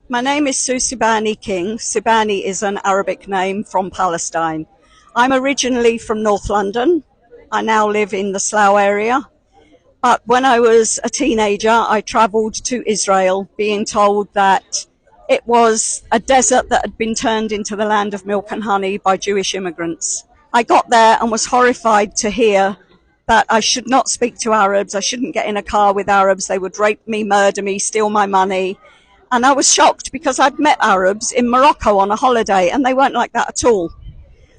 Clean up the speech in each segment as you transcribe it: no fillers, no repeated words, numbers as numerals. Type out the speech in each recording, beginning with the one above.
My name is Sue Subani King. Subani is an Arabic name from Palestine. I'm originally from North London. I now live in the Slough area. But when I was a teenager, I travelled to Israel being told that it was a desert that had been turned into the land of milk and honey by Jewish immigrants. I got there and was horrified to hear that I should not speak to Arabs. I shouldn't get in a car with Arabs. They would rape me, murder me, steal my money. And I was shocked because I'd met Arabs in Morocco on a holiday and they weren't like that at all.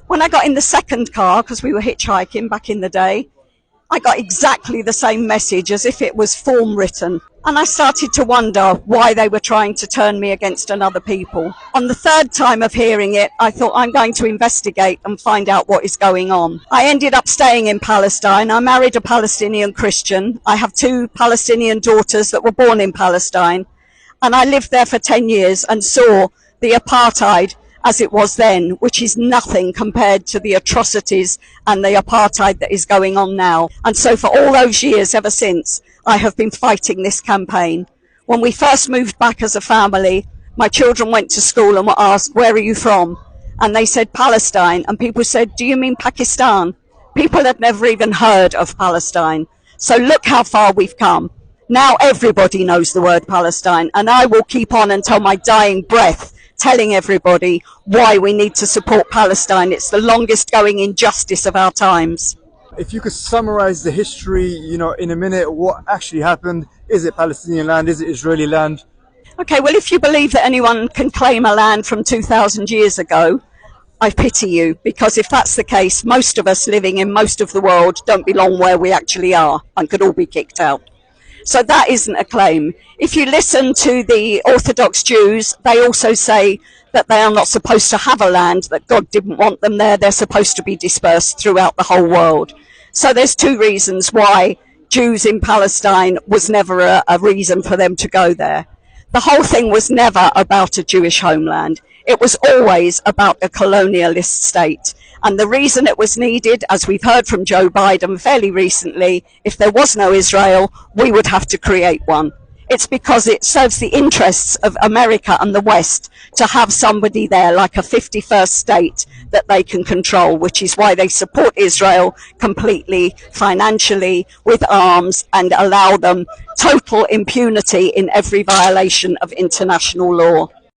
When I got in the second car, because we were hitchhiking back in the day, I got exactly the same message as if it was form written. And I started to wonder why they were trying to turn me against another people. On the third time of hearing it, I thought I'm going to investigate and find out what is going on. I ended up staying in Palestine. I married a Palestinian Christian. I have two Palestinian daughters that were born in Palestine. And I lived there for 10 years and saw the apartheid as it was then, which is nothing compared to the atrocities and the apartheid that is going on now. And so for all those years ever since, I have been fighting this campaign. When we first moved back as a family, my children went to school and were asked, "Where are you from?" And they said Palestine. And people said, "Do you mean Pakistan?" People had never even heard of Palestine. So look how far we've come. Now everybody knows the word Palestine, and I will keep on until my dying breath telling everybody why we need to support Palestine. It's the longest going injustice of our times. If you could summarize the history, in a minute, what actually happened? Is it Palestinian land? Is it Israeli land? Okay, well, if you believe that anyone can claim a land from 2,000 years ago, I pity you, because if that's the case, most of us living in most of the world don't belong where we actually are and could all be kicked out. So that isn't a claim. If you listen to the Orthodox Jews, they also say that they are not supposed to have a land, that God didn't want them there. They're supposed to be dispersed throughout the whole world. So there's two reasons why Jews in Palestine was never a reason for them to go there. The whole thing was never about a Jewish homeland. It was always about a colonialist state. And the reason it was needed, as we've heard from Joe Biden fairly recently, if there was no Israel, we would have to create one. It's because it serves the interests of America and the West to have somebody there like a 51st state that they can control, which is why they support Israel completely, financially, with arms, and allow them total impunity in every violation of international law.